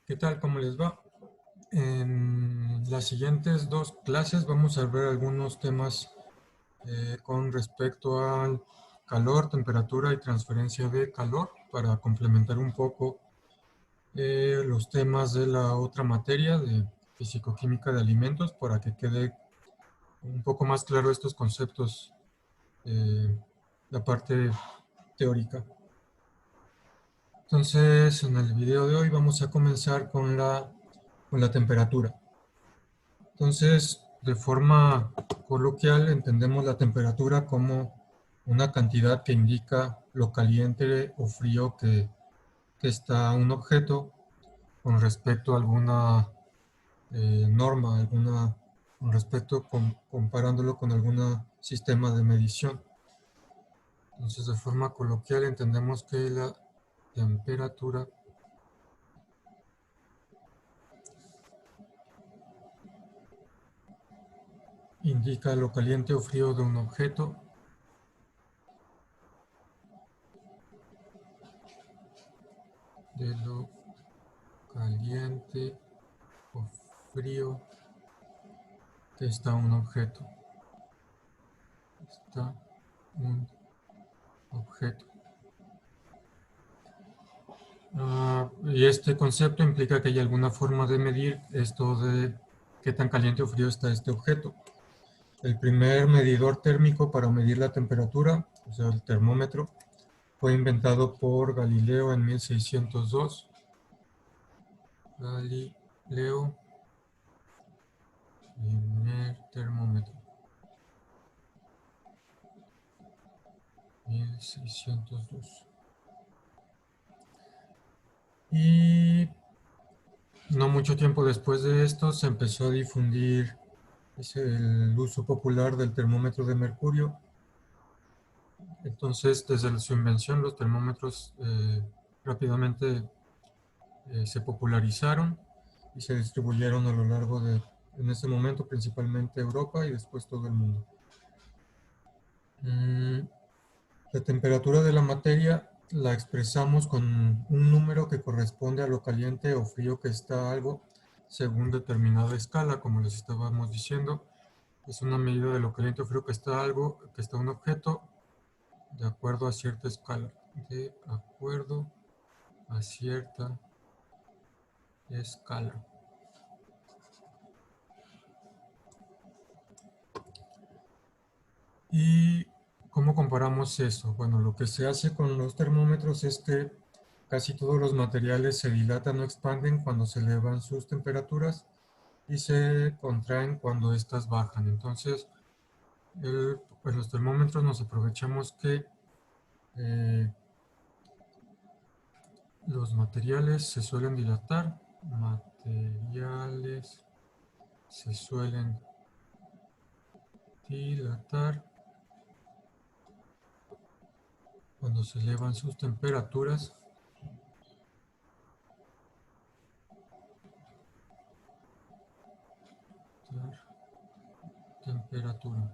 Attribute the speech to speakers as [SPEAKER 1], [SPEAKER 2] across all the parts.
[SPEAKER 1] ¿Qué tal? ¿Cómo les va? En las siguientes dos clases vamos a ver algunos temas con respecto al calor, temperatura y transferencia de calor para complementar un poco los temas de la otra materia de fisicoquímica de alimentos para que quede un poco más claro estos conceptos, la parte teórica. Entonces, en el video de hoy vamos a comenzar con la temperatura. Entonces, de forma coloquial, entendemos la temperatura como una cantidad que indica lo caliente o frío que está un objeto con respecto a alguna norma, con respecto comparándolo con algún sistema de medición. Entonces, de forma coloquial, entendemos que la temperatura indica lo caliente o frío de un objeto de lo caliente o frío que está un objeto. Está un objeto. Y este concepto implica que hay alguna forma de medir esto de qué tan caliente o frío está este objeto. El primer medidor térmico para medir la temperatura, o sea, el termómetro, fue inventado por Galileo en 1602. Galileo, primer termómetro, 1602. Y no mucho tiempo después de esto se empezó a difundir el uso popular del termómetro de mercurio. Entonces, desde su invención, los termómetros rápidamente se popularizaron y se distribuyeron a lo largo en ese momento, principalmente Europa y después todo el mundo. La temperatura de la materia la expresamos con un número que corresponde a lo caliente o frío que está algo según determinada escala, como les estábamos diciendo. Es una medida de lo caliente o frío que está algo, que está un objeto, de acuerdo a cierta escala. De acuerdo a cierta escala. ¿Y cómo comparamos eso? Bueno, lo que se hace con los termómetros es que casi todos los materiales se dilatan o expanden cuando se elevan sus temperaturas y se contraen cuando éstas bajan. Entonces, pues los termómetros nos aprovechamos que los materiales se suelen dilatar. Materiales se suelen dilatar cuando se elevan sus temperaturas. Temperatura.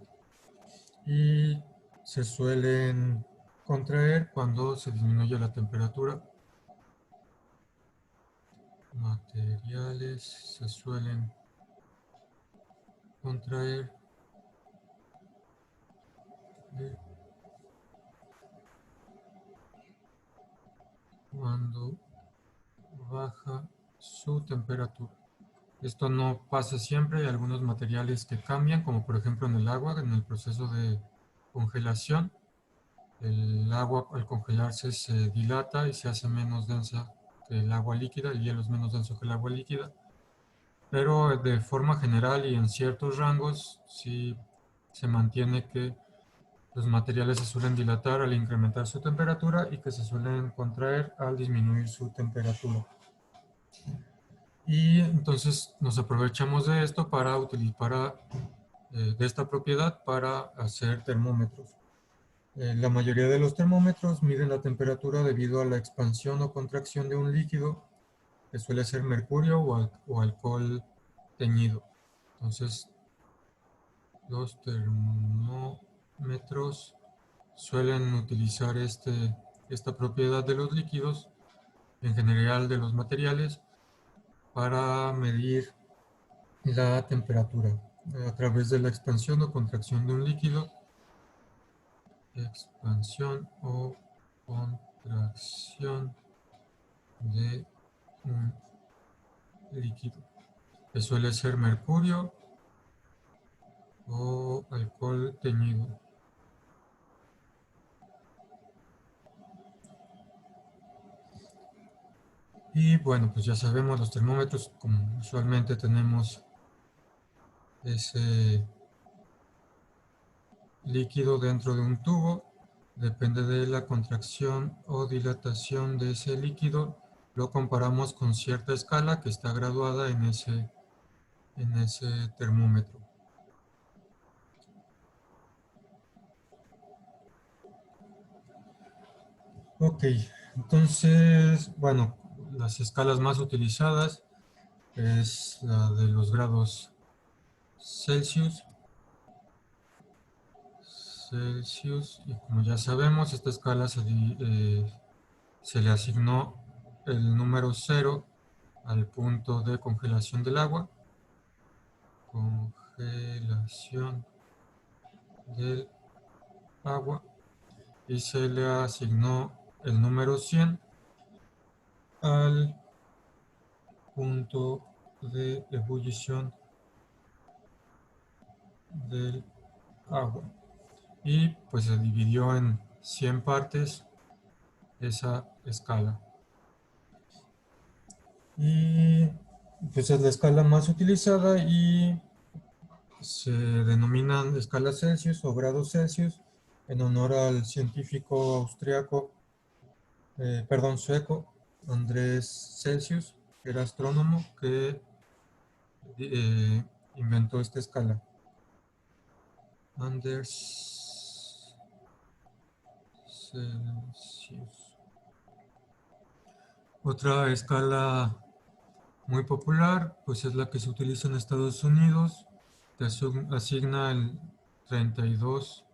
[SPEAKER 1] Y se suelen contraer cuando se disminuye la temperatura. Materiales se suelen contraer cuando baja su temperatura. Esto no pasa siempre, hay algunos materiales que cambian, como por ejemplo en el agua, en el proceso de congelación. El agua al congelarse se dilata y se hace menos densa que el agua líquida, el hielo es menos denso que el agua líquida. Pero de forma general y en ciertos rangos sí se mantiene que los materiales se suelen dilatar al incrementar su temperatura y que se suelen contraer al disminuir su temperatura. Y entonces nos aprovechamos de esto para utilizar de esta propiedad para hacer termómetros. La mayoría de los termómetros miden la temperatura debido a la expansión o contracción de un líquido, que suele ser mercurio o alcohol teñido. Entonces, los termómetros suelen utilizar esta propiedad de los líquidos, en general de los materiales, para medir la temperatura a través de la expansión o contracción de un líquido. Expansión o contracción de un líquido, que suele ser mercurio o alcohol teñido. Y bueno, pues ya sabemos los termómetros, como usualmente tenemos ese líquido dentro de un tubo, depende de la contracción o dilatación de ese líquido, lo comparamos con cierta escala que está graduada en ese termómetro. Ok, entonces, bueno, las escalas más utilizadas es la de los grados Celsius. Y como ya sabemos, esta escala se le asignó el número 0 al punto de congelación del agua. Congelación del agua. Y se le asignó el número 100 al punto de ebullición del agua. Y pues se dividió en 100 partes esa escala. Y pues es la escala más utilizada y se denominan escalas Celsius o grados Celsius en honor al científico austriaco, sueco, Andrés Celsius, que era astrónomo, que inventó esta escala. Anders Celsius. Otra escala muy popular, pues es la que se utiliza en Estados Unidos. Te asigna el 32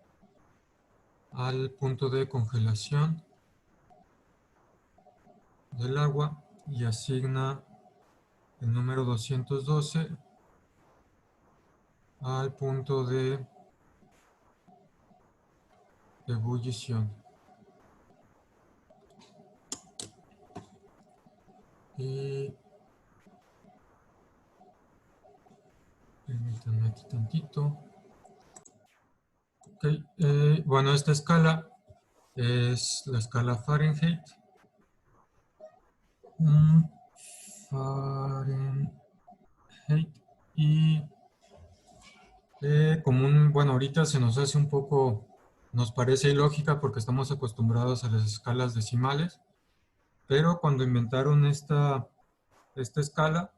[SPEAKER 1] al punto de congelación del agua y asigna el número 212 al punto de ebullición. Y permítanme aquí tantito. Okay. Bueno, esta escala es la escala Fahrenheit. Fahrenheit. Y bueno, ahorita se nos hace un poco, nos parece ilógica porque estamos acostumbrados a las escalas decimales, pero cuando inventaron esta escala,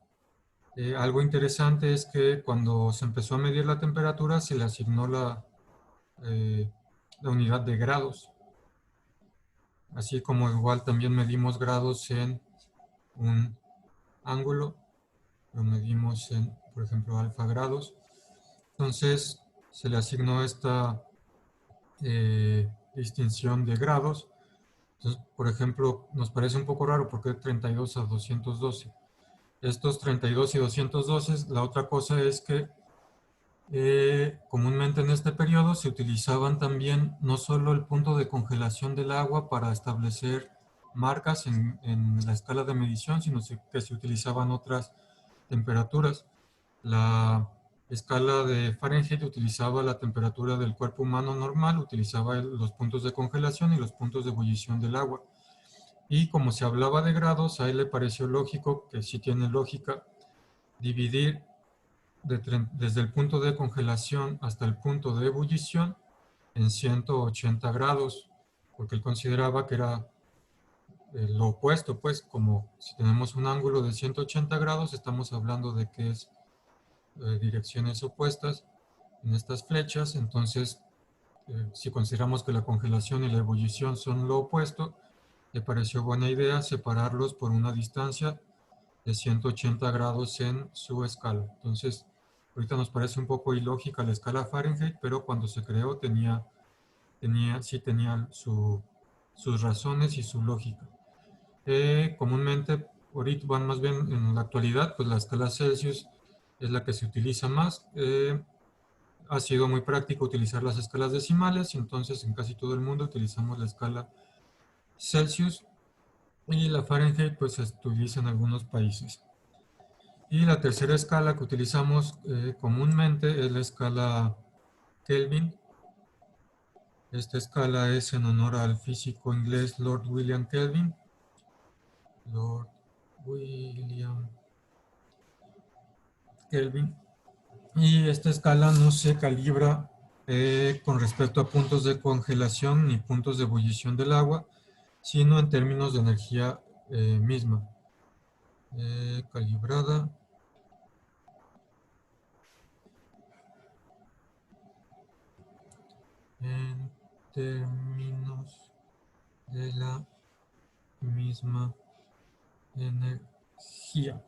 [SPEAKER 1] algo interesante es que cuando se empezó a medir la temperatura se le asignó la unidad de grados. Así como igual también medimos grados en un ángulo, lo medimos en, por ejemplo, alfa grados. Entonces se le asignó esta distinción de grados. Entonces, por ejemplo, nos parece un poco raro porque 32 a 212. Estos 32 y 212, la otra cosa es que comúnmente en este periodo se utilizaban también no solo el punto de congelación del agua para establecer marcas en la escala de medición, sino que se utilizaban otras temperaturas. La escala de Fahrenheit utilizaba la temperatura del cuerpo humano normal, utilizaba los puntos de congelación y los puntos de ebullición del agua. Y como se hablaba de grados, a él le pareció lógico, que sí tiene lógica, dividir desde el punto de congelación hasta el punto de ebullición en 180 grados, porque él consideraba que era lo opuesto, pues como si tenemos un ángulo de 180 grados, estamos hablando de que es direcciones opuestas en estas flechas, entonces si consideramos que la congelación y la ebullición son lo opuesto, le pareció buena idea separarlos por una distancia de 180 grados en su escala. Entonces, ahorita nos parece un poco ilógica la escala Fahrenheit, pero cuando se creó sí tenía sus razones y su lógica. Comúnmente ahorita, bueno, más bien en la actualidad, pues la escala Celsius es la que se utiliza más. Ha sido muy práctico utilizar las escalas decimales, entonces en casi todo el mundo utilizamos la escala Celsius y la Fahrenheit pues se utiliza en algunos países. Y la tercera escala que utilizamos comúnmente es la escala Kelvin. Esta escala es en honor al físico inglés Lord William Kelvin. Lord William Kelvin. Y esta escala no se calibra con respecto a puntos de congelación ni puntos de ebullición del agua, sino en términos de energía misma. Calibrada en términos de la misma energía.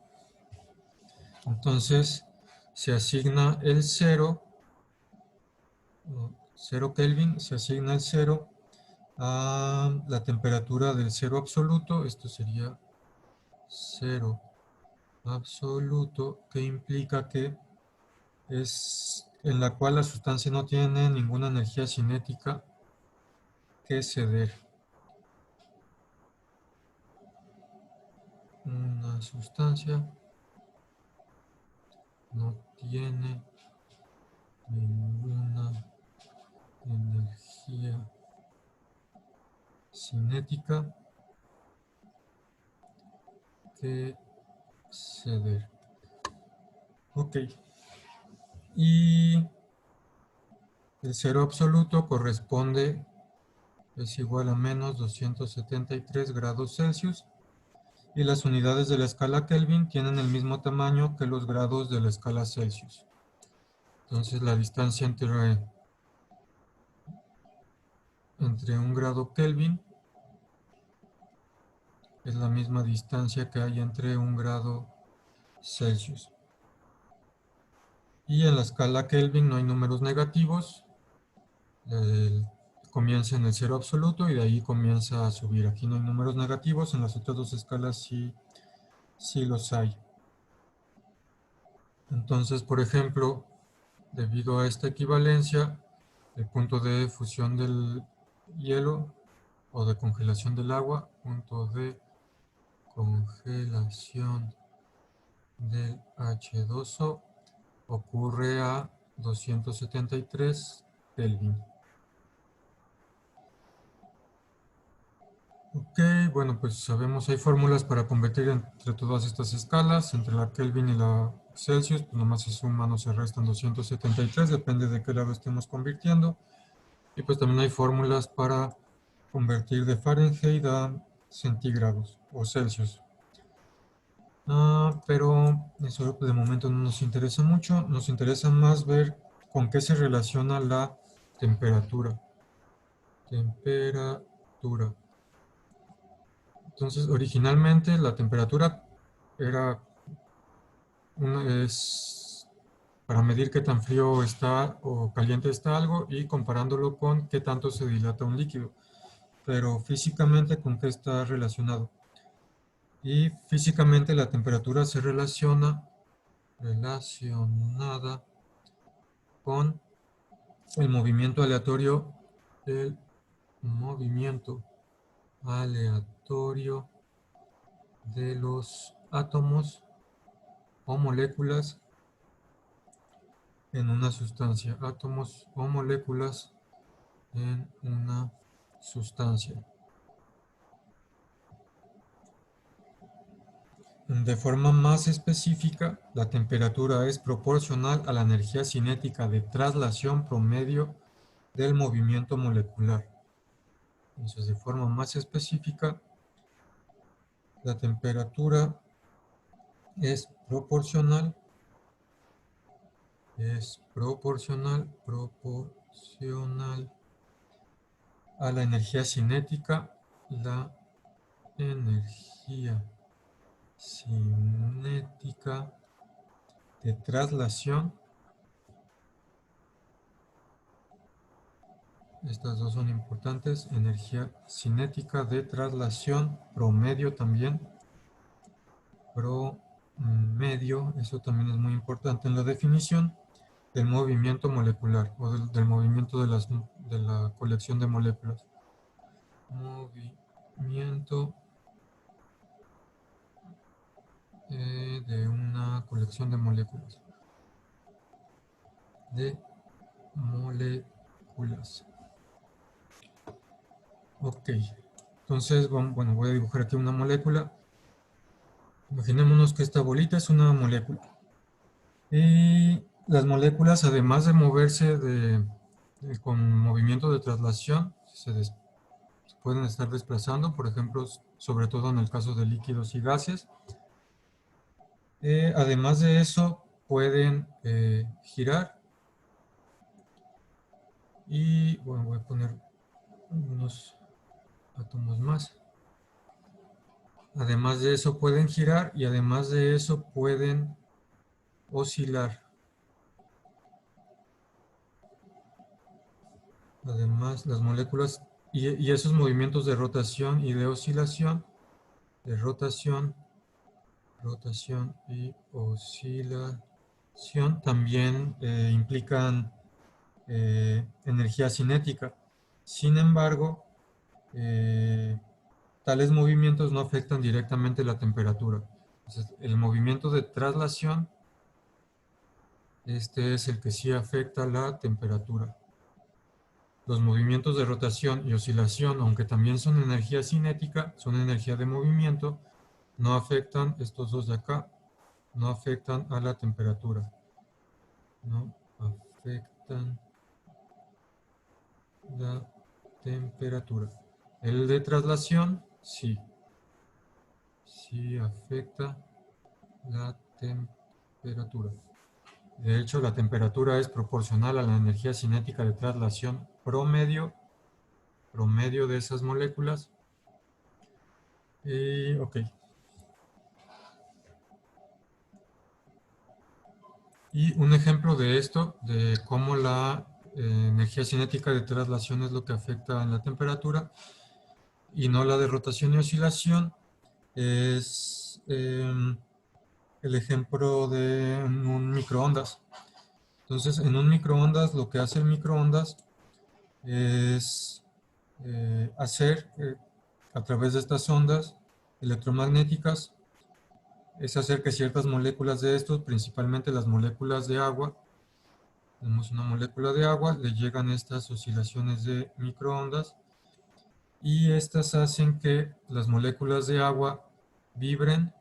[SPEAKER 1] Entonces se asigna el 0 Kelvin, se asigna el 0 a la temperatura del 0 absoluto. Esto sería 0 absoluto, que implica que es en la cual la sustancia no tiene ninguna energía cinética que ceder. Una sustancia no tiene ninguna energía cinética que ceder. Ok. Y el 0 absoluto corresponde, es igual a menos 273 grados Celsius. Y las unidades de la escala Kelvin tienen el mismo tamaño que los grados de la escala Celsius. Entonces la distancia entre un grado Kelvin es la misma distancia que hay entre un grado Celsius. Y en la escala Kelvin no hay números negativos. Comienza en el 0 absoluto y de ahí comienza a subir. Aquí no hay números negativos, en las otras dos escalas sí los hay. Entonces, por ejemplo, debido a esta equivalencia, el punto de fusión del hielo o de congelación del agua, punto de congelación del H2O, ocurre a 273 Kelvin. Ok, bueno, pues sabemos, hay fórmulas para convertir entre todas estas escalas, entre la Kelvin y la Celsius, pues nomás se suman o se restan 273, depende de qué lado estemos convirtiendo. Y pues también hay fórmulas para convertir de Fahrenheit a centígrados o Celsius. Pero eso de momento no nos interesa mucho, nos interesa más ver con qué se relaciona la temperatura. Temperatura. Entonces, originalmente la temperatura era es para medir qué tan frío está o caliente está algo y comparándolo con qué tanto se dilata un líquido. Pero físicamente, ¿con qué está relacionado? Y físicamente la temperatura se relacionada con el movimiento aleatorio de los átomos o moléculas en una sustancia. Átomos o moléculas en una sustancia. De forma más específica, la temperatura es proporcional a la energía cinética de traslación promedio del movimiento molecular. Entonces, de forma más específica, la temperatura es proporcional a la energía cinética, de traslación. Estas dos son importantes, energía cinética de traslación promedio también, promedio, eso también es muy importante en la definición, del movimiento molecular o del movimiento de la colección de moléculas. Movimiento de una colección de moléculas. Ok, entonces bueno, voy a dibujar aquí una molécula. Imaginémonos que esta bolita es una molécula. Y las moléculas, además de moverse con movimiento de traslación, se pueden estar desplazando, por ejemplo, sobre todo en el caso de líquidos y gases. Además de eso, pueden girar. Y bueno, voy a poner unos átomos más. Además de eso pueden girar y además de eso pueden oscilar. Además, las moléculas y esos movimientos de rotación y de oscilación, de rotación y oscilación, también implican energía cinética. Sin embargo, tales movimientos no afectan directamente la temperatura. Entonces, el movimiento de traslación, este es el que sí afecta la temperatura. Los movimientos de rotación y oscilación, aunque también son energía cinética, son energía de movimiento, no afectan, estos dos de acá, no afectan a la temperatura. No afectan la temperatura. El de traslación, sí. Sí afecta la temperatura. De hecho, la temperatura es proporcional a la energía cinética de traslación promedio de esas moléculas. Ok. Y un ejemplo de esto, de cómo la energía cinética de traslación es lo que afecta en la temperatura y no la de rotación y oscilación, es el ejemplo de un microondas. Entonces, en un microondas, lo que hace el microondas es hacer, a través de estas ondas electromagnéticas, es hacer que ciertas moléculas de estos, principalmente las moléculas de agua, tenemos una molécula de agua, le llegan estas oscilaciones de microondas y estas hacen que las moléculas de agua vibren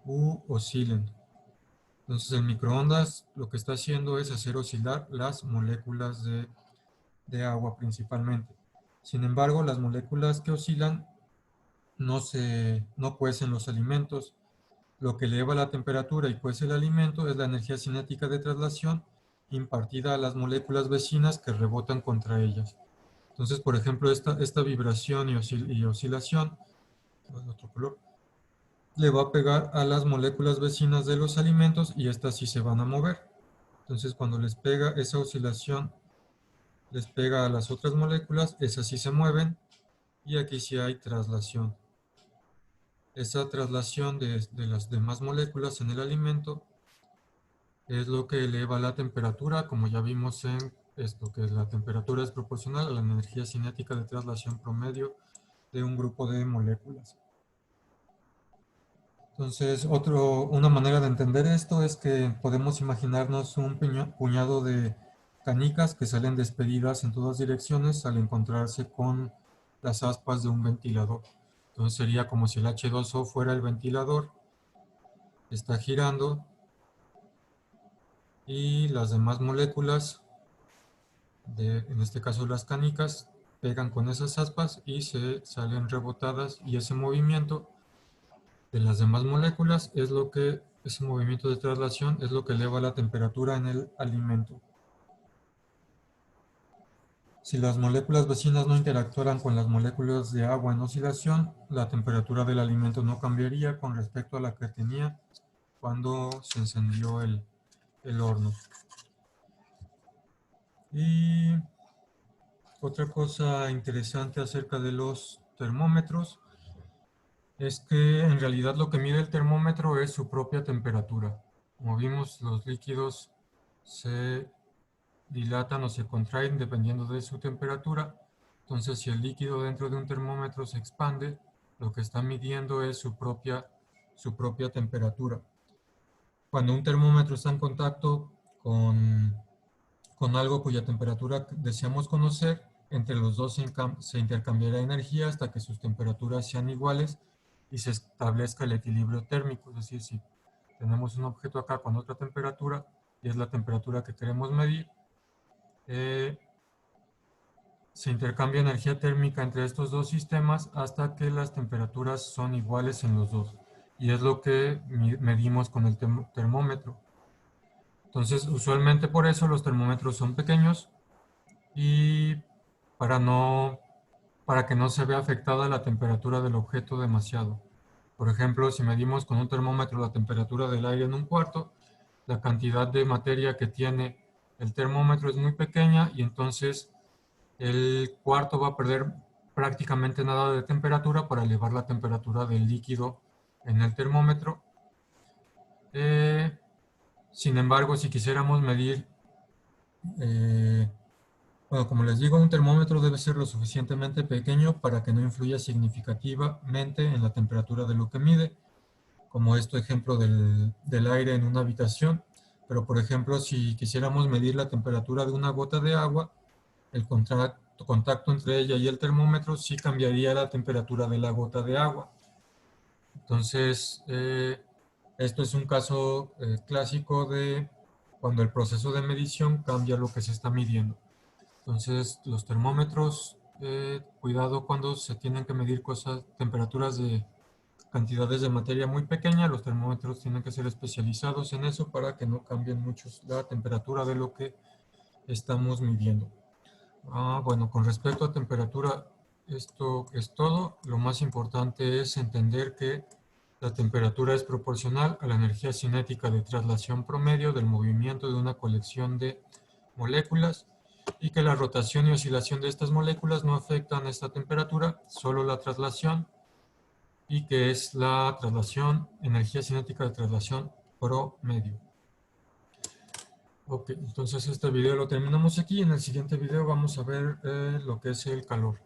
[SPEAKER 1] u oscilen. Entonces el microondas lo que está haciendo es hacer oscilar las moléculas de agua principalmente. Sin embargo, las moléculas que oscilan no cuecen los alimentos. Lo que eleva la temperatura y cuece el alimento es la energía cinética de traslación impartida a las moléculas vecinas que rebotan contra ellas. Entonces, por ejemplo, esta vibración y oscilación, otro color, le va a pegar a las moléculas vecinas de los alimentos y estas sí se van a mover. Entonces, cuando les pega esa oscilación, les pega a las otras moléculas, esas sí se mueven y aquí sí hay traslación. Esa traslación de las demás moléculas en el alimento es lo que eleva la temperatura, como ya vimos en esto, que la temperatura es proporcional a la energía cinética de traslación promedio de un grupo de moléculas. Entonces, una manera de entender esto es que podemos imaginarnos un puñado de canicas que salen despedidas en todas direcciones al encontrarse con las aspas de un ventilador. Entonces sería como si el H2O fuera el ventilador, está girando y las demás moléculas, en este caso las canicas, pegan con esas aspas y se salen rebotadas y ese movimiento de las demás moléculas ese movimiento de traslación es lo que eleva la temperatura en el alimento. Si las moléculas vecinas no interactuaran con las moléculas de agua en oscilación, la temperatura del alimento no cambiaría con respecto a la que tenía cuando se encendió el horno. Y otra cosa interesante acerca de los termómetros es que en realidad lo que mide el termómetro es su propia temperatura. Como vimos, los líquidos se dilatan o se contraen dependiendo de su temperatura. Entonces, si el líquido dentro de un termómetro se expande, lo que está midiendo es su propia temperatura. Cuando un termómetro está en contacto con algo cuya temperatura deseamos conocer, entre los dos se intercambiará energía hasta que sus temperaturas sean iguales y se establezca el equilibrio térmico. Es decir, si tenemos un objeto acá con otra temperatura y es la temperatura que queremos medir, se intercambia energía térmica entre estos dos sistemas hasta que las temperaturas son iguales en los dos. Y es lo que medimos con el termómetro. Entonces, usualmente por eso los termómetros son pequeños y para que no se vea afectada la temperatura del objeto demasiado. Por ejemplo, si medimos con un termómetro la temperatura del aire en un cuarto, la cantidad de materia que tiene el termómetro es muy pequeña y entonces el cuarto va a perder prácticamente nada de temperatura para elevar la temperatura del líquido en el termómetro. Sin embargo, si quisiéramos medir, bueno, como les digo, un termómetro debe ser lo suficientemente pequeño para que no influya significativamente en la temperatura de lo que mide, como este ejemplo del aire en una habitación. Pero, por ejemplo, si quisiéramos medir la temperatura de una gota de agua, el contacto entre ella y el termómetro sí cambiaría la temperatura de la gota de agua. Entonces, esto es un caso clásico de cuando el proceso de medición cambia lo que se está midiendo. Entonces, los termómetros, cuidado cuando se tienen que medir temperaturas de cantidades de materia muy pequeña, los termómetros tienen que ser especializados en eso para que no cambien mucho la temperatura de lo que estamos midiendo. Bueno, con respecto a temperatura, esto es todo. Lo más importante es entender que la temperatura es proporcional a la energía cinética de traslación promedio del movimiento de una colección de moléculas y que la rotación y oscilación de estas moléculas no afectan esta temperatura, solo la traslación, y que es la traslación, energía cinética de traslación promedio. Ok, entonces este video lo terminamos aquí. En el siguiente video vamos a ver lo que es el calor.